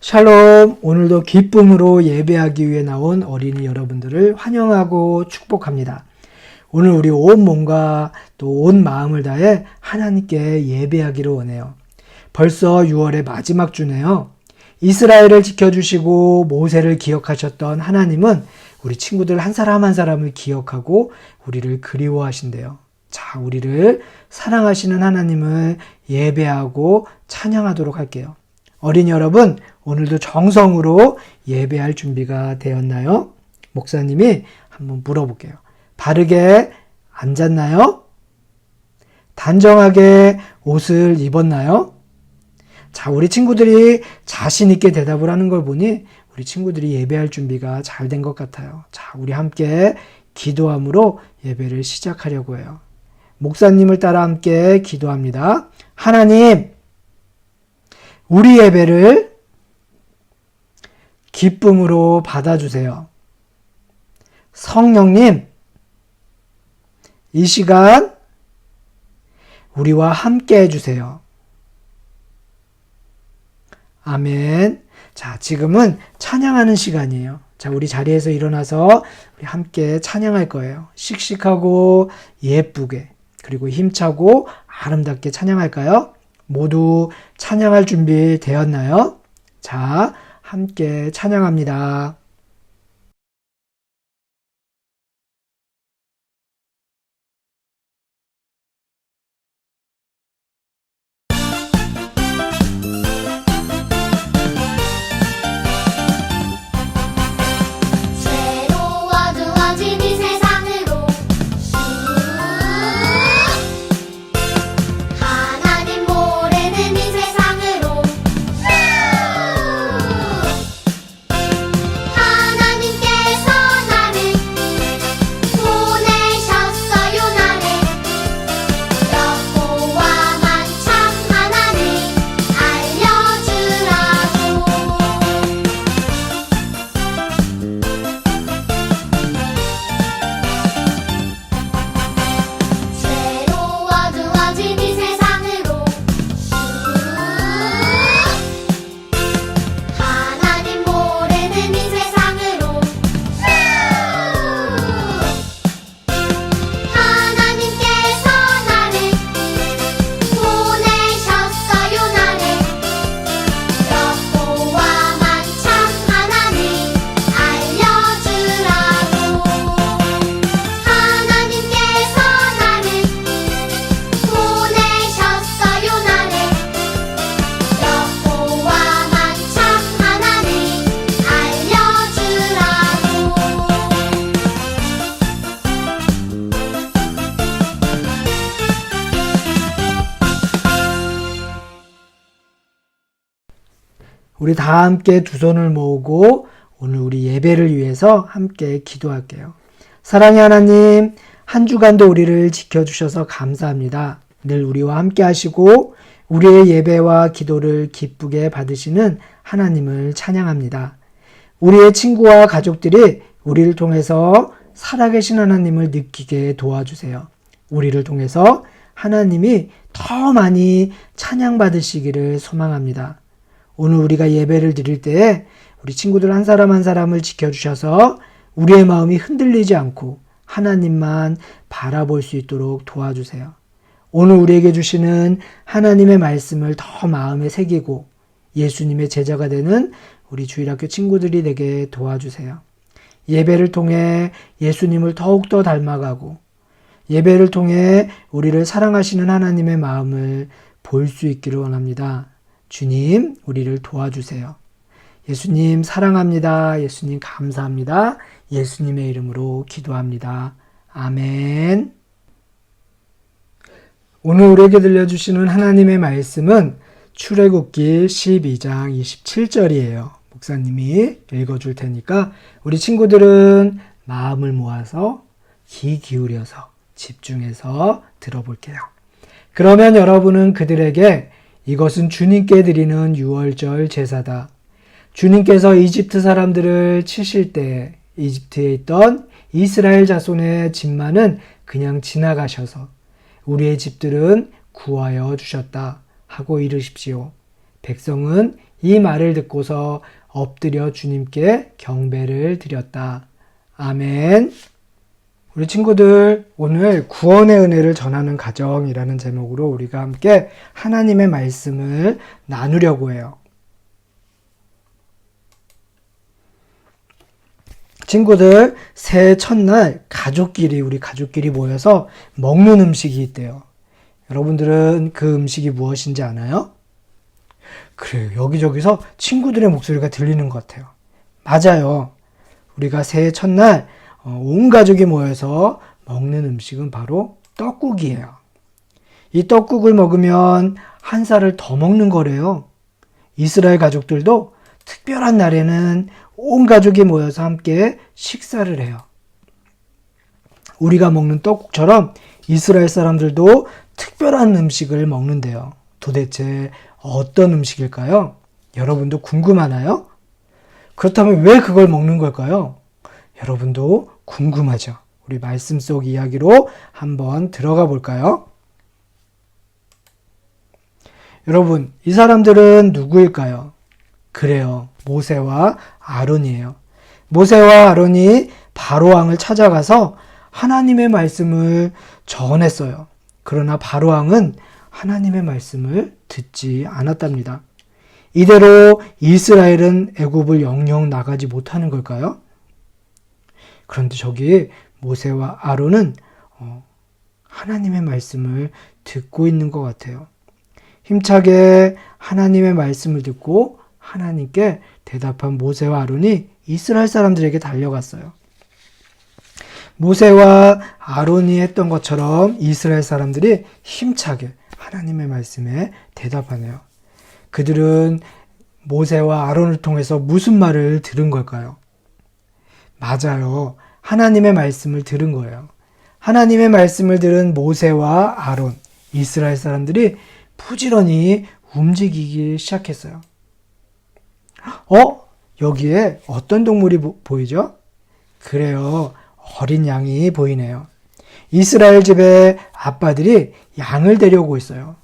샬롬, 오늘도 기쁨으로 예배하기 위해 나온 어린이 여러분들을 환영하고 축복합니다. 오늘 우리 온 몸과 또 온 마음을 다해 하나님께 예배하기를 원해요. 벌써 6월의 마지막 주네요. 이스라엘을 지켜주시고 모세를 기억하셨던 하나님은 우리 친구들 한 사람 한 사람을 기억하고 우리를 그리워하신대요. 자, 우리를 사랑하시는 하나님을 예배하고 찬양하도록 할게요. 어린이 여러분, 오늘도 정성으로 예배할 준비가 되었나요? 목사님이 한번 물어볼게요. 바르게 앉았나요? 단정하게 옷을 입었나요? 자, 우리 친구들이 자신 있게 대답을 하는 걸 보니 우리 친구들이 예배할 준비가 잘 된 것 같아요. 자, 우리 함께 기도함으로 예배를 시작하려고 해요. 목사님을 따라 함께 기도합니다. 하나님, 우리 예배를 기쁨으로 받아주세요. 성령님, 이 시간 우리와 함께 해주세요. 아멘. 자, 지금은 찬양하는 시간이에요. 자, 우리 자리에서 일어나서 우리 함께 찬양할 거예요. 씩씩하고 예쁘게, 그리고 힘차고 아름답게 찬양할까요? 모두 찬양할 준비 되었나요? 자, 함께 찬양합니다. 죄로 어두워진 이 세상으로 하나님 모르는 이 세상으로 하나님께서 나를 보내셨어요. 나를 여호와만 참 하나님 알려주라고. 죄로 어두워진 이 세상으로 하나님 모르는 이 세상으로 하나님께서 나를 보내셨어요. 나를 여호와만 참 하나님 알려주라고. 하나님께서 나를 보내셨어요. 나를 여호와만 참 하나님 알려주라고. 우리 다 함께 두 손을 모으고 오늘 우리 예배를 위해서 함께 기도할게요. 사랑의 하나님, 한 주간도 우리를 지켜주셔서 감사합니다. 늘 우리와 함께 하시고 우리의 예배와 기도를 기쁘게 받으시는 하나님을 찬양합니다. 우리의 친구와 가족들이 우리를 통해서 살아계신 하나님을 느끼게 도와주세요. 우리를 통해서 하나님이 더 많이 찬양받으시기를 소망합니다. 오늘 우리가 예배를 드릴 때에 우리 친구들 한 사람 한 사람을 지켜주셔서 우리의 마음이 흔들리지 않고 하나님만 바라볼 수 있도록 도와주세요. 오늘 우리에게 주시는 하나님의 말씀을 더 마음에 새기고 예수님의 제자가 되는 우리 주일학교 친구들이 되게 도와주세요. 예배를 통해 예수님을 더욱더 닮아가고 예배를 통해 우리를 사랑하시는 하나님의 마음을 볼 수 있기를 원합니다. 주님, 우리를 도와주세요. 예수님 사랑합니다. 예수님 감사합니다. 예수님의 이름으로 기도합니다. 아멘. 오늘 우리에게 들려주시는 하나님의 말씀은 출애굽기 12장 27절이에요. 목사님이 읽어줄 테니까 우리 친구들은 마음을 모아서 귀 기울여서 집중해서 들어볼게요. 그러면 여러분은 그들에게 이것은 주님께 드리는 유월절 제사다. 주님께서 이집트 사람들을 치실 때 이집트에 있던 이스라엘 자손의 집만은 그냥 지나가셔서 우리의 집들은 구하여 주셨다 하고 이르십시오. 백성은 이 말을 듣고서 엎드려 주님께 경배를 드렸다. 아멘. 우리 친구들, 오늘 구원의 은혜를 전하는 가정이라는 제목으로 우리가 함께 하나님의 말씀을 나누려고 해요. 친구들, 새해 첫날 우리 가족끼리 모여서 먹는 음식이 있대요. 여러분들은 그 음식이 무엇인지 아나요? 그래요. 여기저기서 친구들의 목소리가 들리는 것 같아요. 맞아요. 우리가 새해 첫날 온 가족이 모여서 먹는 음식은 바로 떡국이에요. 이 떡국을 먹으면 한 살을 더 먹는 거래요. 이스라엘 가족들도 특별한 날에는 온 가족이 모여서 함께 식사를 해요. 우리가 먹는 떡국처럼 이스라엘 사람들도 특별한 음식을 먹는데요. 도대체 어떤 음식일까요? 여러분도 궁금하나요? 그렇다면 왜 그걸 먹는 걸까요? 여러분도 궁금하죠? 우리 말씀 속 이야기로 한번 들어가 볼까요? 여러분, 이 사람들은 누구일까요? 그래요. 모세와 아론이에요. 모세와 아론이 바로왕을 찾아가서 하나님의 말씀을 전했어요. 그러나 바로왕은 하나님의 말씀을 듣지 않았답니다. 이대로 이스라엘은 애굽을 영영 나가지 못하는 걸까요? 그런데 저기 모세와 아론은 하나님의 말씀을 듣고 있는 것 같아요. 힘차게 하나님의 말씀을 듣고 하나님께 대답한 모세와 아론이 이스라엘 사람들에게 달려갔어요. 모세와 아론이 했던 것처럼 이스라엘 사람들이 힘차게 하나님의 말씀에 대답하네요. 그들은 모세와 아론을 통해서 무슨 말을 들은 걸까요? 맞아요. 하나님의 말씀을 들은 거예요. 하나님의 말씀을 들은 모세와 아론, 이스라엘 사람들이 부지런히 움직이기 시작했어요. 여기에 어떤 동물이 보이죠? 그래요. 어린 양이 보이네요. 이스라엘 집에 아빠들이 양을 데려오고 있어요.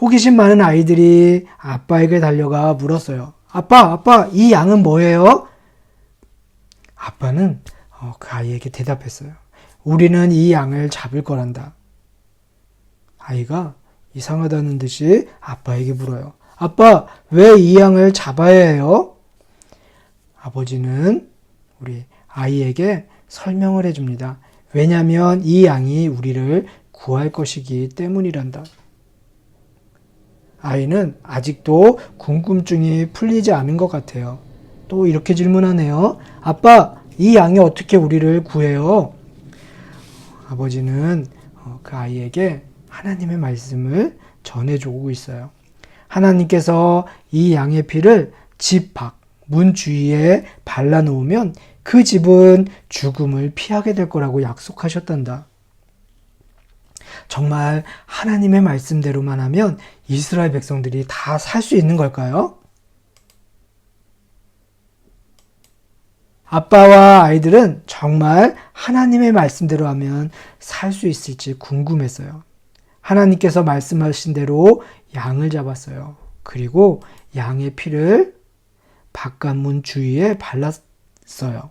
호기심 많은 아이들이 아빠에게 달려가 물었어요. 아빠, 이 양은 뭐예요? 아빠는 그 아이에게 대답했어요. 우리는 이 양을 잡을 거란다. 아이가 이상하다는 듯이 아빠에게 물어요. 아빠, 왜 이 양을 잡아야 해요? 아버지는 우리 아이에게 설명을 해줍니다. 왜냐하면 이 양이 우리를 구할 것이기 때문이란다. 아이는 아직도 궁금증이 풀리지 않은 것 같아요. 또 이렇게 질문하네요. 아빠, 이 양이 어떻게 우리를 구해요? 아버지는 그 아이에게 하나님의 말씀을 전해주고 있어요. 하나님께서 이 양의 피를 집 밖, 문 주위에 발라놓으면 그 집은 죽음을 피하게 될 거라고 약속하셨단다. 정말 하나님의 말씀대로만 하면 이스라엘 백성들이 다 살 수 있는 걸까요? 아빠와 아이들은 정말 하나님의 말씀대로 하면 살 수 있을지 궁금했어요. 하나님께서 말씀하신 대로 양을 잡았어요. 그리고 양의 피를 바깥문 주위에 발랐어요.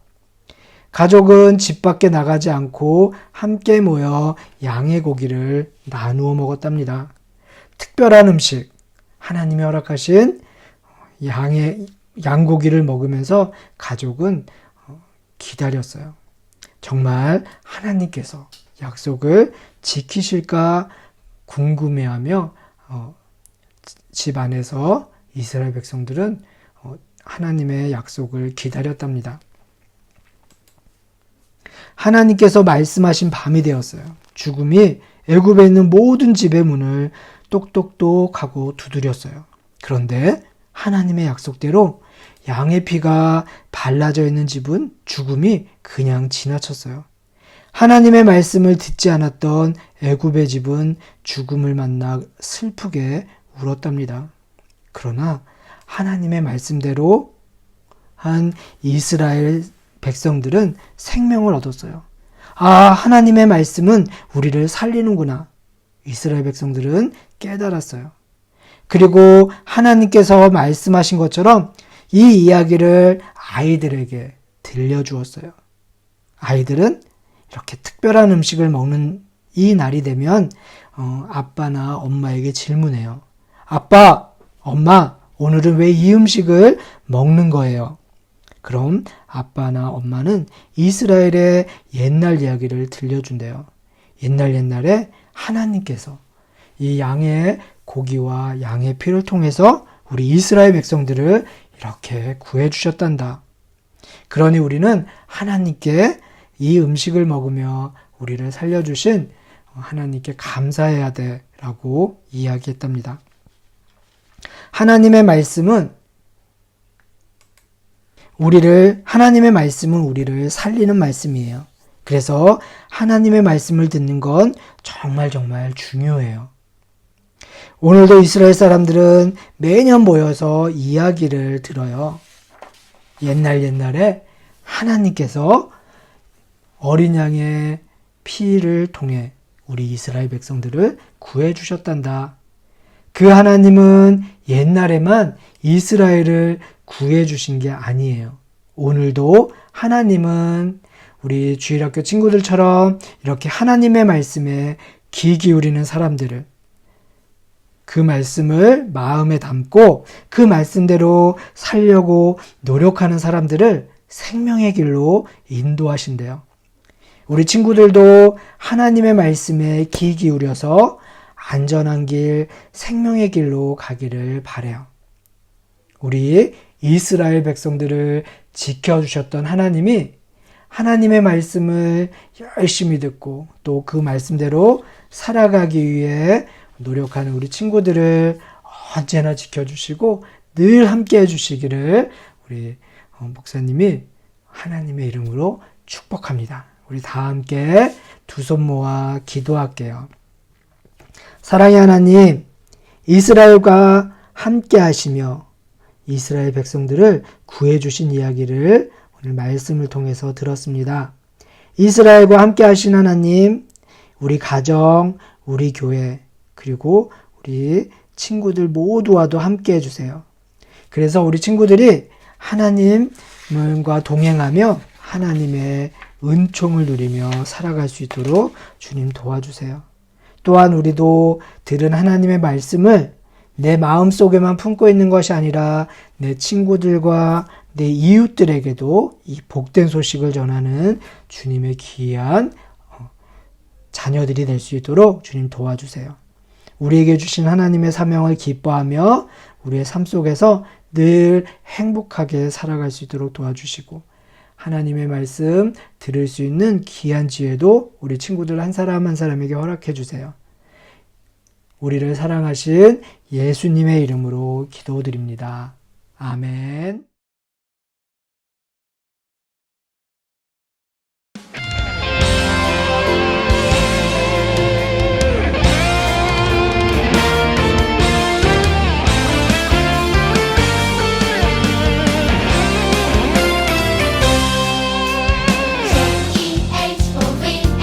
가족은 집 밖에 나가지 않고 함께 모여 양의 고기를 나누어 먹었답니다. 특별한 음식, 하나님이 허락하신 양고기를 먹으면서 가족은 기다렸어요. 정말 하나님께서 약속을 지키실까 궁금해하며 집 안에서 이스라엘 백성들은 하나님의 약속을 기다렸답니다. 하나님께서 말씀하신 밤이 되었어요. 죽음이 애굽에 있는 모든 집의 문을 똑똑똑 하고 두드렸어요. 그런데 하나님의 약속대로 양의 피가 발라져 있는 집은 죽음이 그냥 지나쳤어요. 하나님의 말씀을 듣지 않았던 애굽의 집은 죽음을 만나 슬프게 울었답니다. 그러나 하나님의 말씀대로 한 이스라엘 백성들은 생명을 얻었어요. 하나님의 말씀은 우리를 살리는구나. 이스라엘 백성들은 깨달았어요. 그리고 하나님께서 말씀하신 것처럼 이 이야기를 아이들에게 들려주었어요. 아이들은 이렇게 특별한 음식을 먹는 이 날이 되면 아빠나 엄마에게 질문해요. 아빠, 엄마, 오늘은 왜 이 음식을 먹는 거예요? 그럼 아빠나 엄마는 이스라엘의 옛날 이야기를 들려준대요. 옛날에 하나님께서 이 양의 고기와 양의 피를 통해서 우리 이스라엘 백성들을 이렇게 구해주셨단다. 그러니 우리는 하나님께 이 음식을 먹으며 우리를 살려주신 하나님께 감사해야 돼 라고 이야기했답니다. 하나님의 말씀은 우리를 살리는 말씀이에요. 그래서 하나님의 말씀을 듣는 건 정말 중요해요. 오늘도 이스라엘 사람들은 매년 모여서 이야기를 들어요. 옛날에 하나님께서 어린 양의 피를 통해 우리 이스라엘 백성들을 구해주셨단다. 그 하나님은 옛날에만 이스라엘을 구해주신 게 아니에요. 오늘도 하나님은 우리 주일학교 친구들처럼 이렇게 하나님의 말씀에 귀 기울이는 사람들을, 그 말씀을 마음에 담고 그 말씀대로 살려고 노력하는 사람들을 생명의 길로 인도하신대요. 우리 친구들도 하나님의 말씀에 귀 기울여서 안전한 길, 생명의 길로 가기를 바라요. 우리 이스라엘 백성들을 지켜주셨던 하나님이 하나님의 말씀을 열심히 듣고 또 그 말씀대로 살아가기 위해 노력하는 우리 친구들을 언제나 지켜주시고 늘 함께 해주시기를 우리 목사님이 하나님의 이름으로 축복합니다. 우리 다 함께 두 손 모아 기도할게요. 사랑의 하나님, 이스라엘과 함께 하시며 이스라엘 백성들을 구해주신 이야기를 오늘 말씀을 통해서 들었습니다. 이스라엘과 함께 하신 하나님, 우리 가정, 우리 교회, 그리고 우리 친구들 모두와도 함께 해주세요. 그래서 우리 친구들이 하나님과 동행하며 하나님의 은총을 누리며 살아갈 수 있도록 주님 도와주세요. 또한 우리도 들은 하나님의 말씀을 내 마음속에만 품고 있는 것이 아니라 내 친구들과 내 이웃들에게도 이 복된 소식을 전하는 주님의 귀한 자녀들이 될 수 있도록 주님 도와주세요. 우리에게 주신 하나님의 사명을 기뻐하며 우리의 삶 속에서 늘 행복하게 살아갈 수 있도록 도와주시고 하나님의 말씀 들을 수 있는 귀한 지혜도 우리 친구들 한 사람 한 사람에게 허락해 주세요. 우리를 사랑하신 예수님의 이름으로 기도드립니다. 아멘. JEHOVAH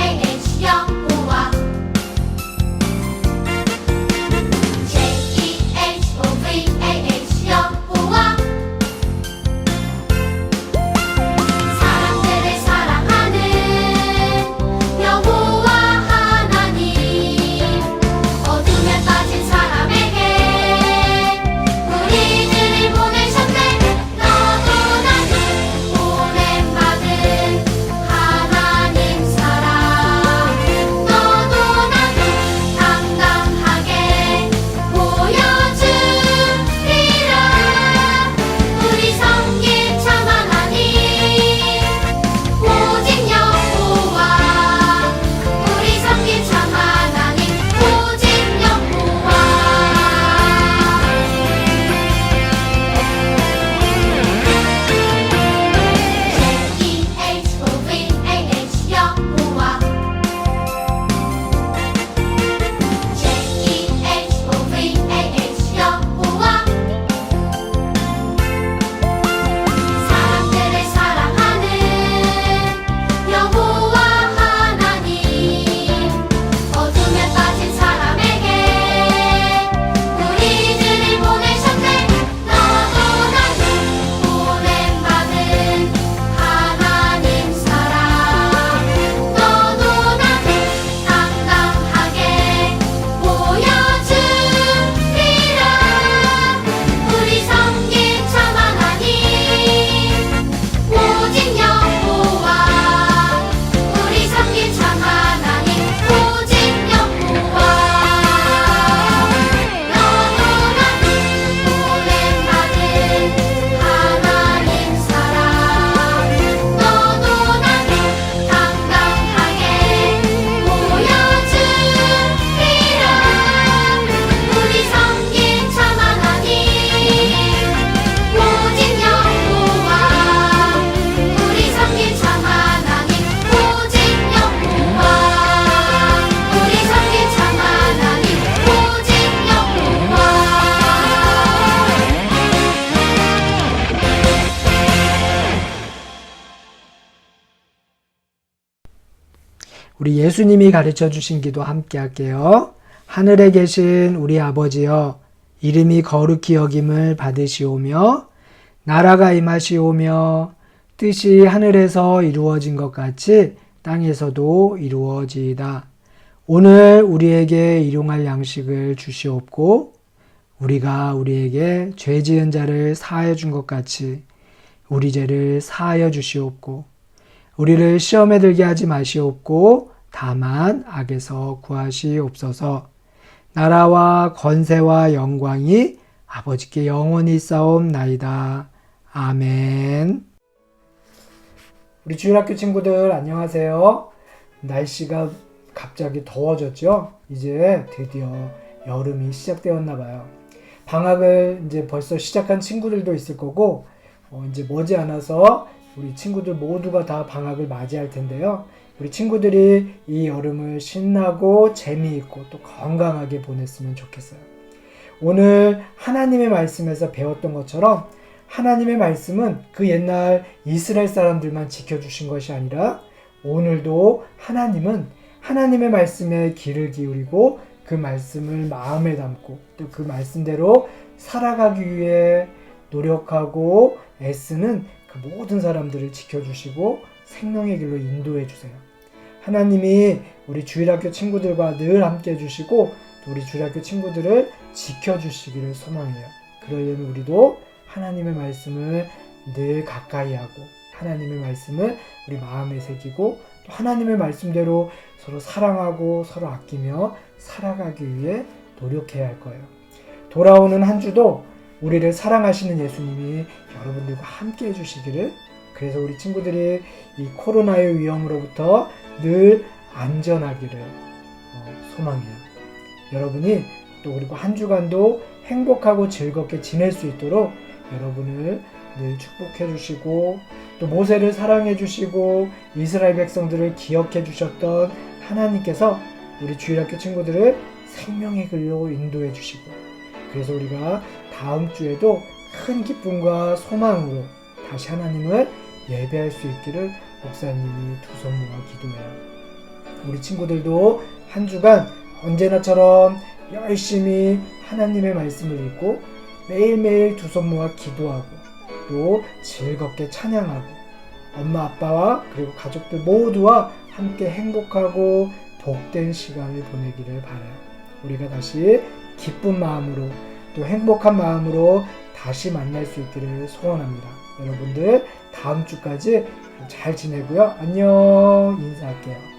우리 예수님이 가르쳐 주신 기도 함께 할게요. 하늘에 계신 우리 아버지여, 이름이 거룩히 여김을 받으시오며 나라가 임하시오며 뜻이 하늘에서 이루어진 것 같이 땅에서도 이루어지이다. 오늘 우리에게 일용할 양식을 주시옵고 우리가 우리에게 죄 지은 자를 사하여 준 것 같이 우리 죄를 사하여 주시옵고 우리를 시험에 들게 하지 마시옵고 다만 악에서 구하시옵소서. 나라와 권세와 영광이 아버지께 영원히 있사옵나이다. 아멘. 우리 주일학교 친구들 안녕하세요. 날씨가 갑자기 더워졌죠? 이제 드디어 여름이 시작되었나 봐요. 방학을 이제 벌써 시작한 친구들도 있을 거고 이제 머지않아서 우리 친구들 모두가 다 방학을 맞이할 텐데요. 우리 친구들이 이 여름을 신나고 재미있고 또 건강하게 보냈으면 좋겠어요. 오늘 하나님의 말씀에서 배웠던 것처럼 하나님의 말씀은 그 옛날 이스라엘 사람들만 지켜주신 것이 아니라 오늘도 하나님은 하나님의 말씀에 귀를 기울이고 그 말씀을 마음에 담고 또 그 말씀대로 살아가기 위해 노력하고 애쓰는 그 모든 사람들을 지켜주시고 생명의 길로 인도해 주세요. 하나님이 우리 주일학교 친구들과 늘 함께 해주시고 또 우리 주일학교 친구들을 지켜주시기를 소망해요. 그러려면 우리도 하나님의 말씀을 늘 가까이 하고 하나님의 말씀을 우리 마음에 새기고 또 하나님의 말씀대로 서로 사랑하고 서로 아끼며 살아가기 위해 노력해야 할 거예요. 돌아오는 한 주도 우리를 사랑하시는 예수님이 여러분들과 함께 해주시기를, 그래서 우리 친구들이 이 코로나의 위험으로부터 늘 안전하기를 소망해요. 여러분이 또 그리고 한 주간도 행복하고 즐겁게 지낼 수 있도록 여러분을 늘 축복해 주시고 또 모세를 사랑해 주시고 이스라엘 백성들을 기억해 주셨던 하나님께서 우리 주일학교 친구들을 생명의 길로 인도해 주시고, 그래서 우리가 다음 주에도 큰 기쁨과 소망으로 다시 하나님을 예배할 수 있기를 목사님이 두 손 모아 기도해요. 우리 친구들도 한 주간 언제나처럼 열심히 하나님의 말씀을 읽고 매일매일 두 손 모아 기도하고 또 즐겁게 찬양하고 엄마 아빠와 그리고 가족들 모두와 함께 행복하고 복된 시간을 보내기를 바라요. 우리가 다시 기쁜 마음으로 또 행복한 마음으로 다시 만날 수 있기를 소원합니다. 여러분들 다음 주까지 잘 지내고요. 안녕 인사할게요.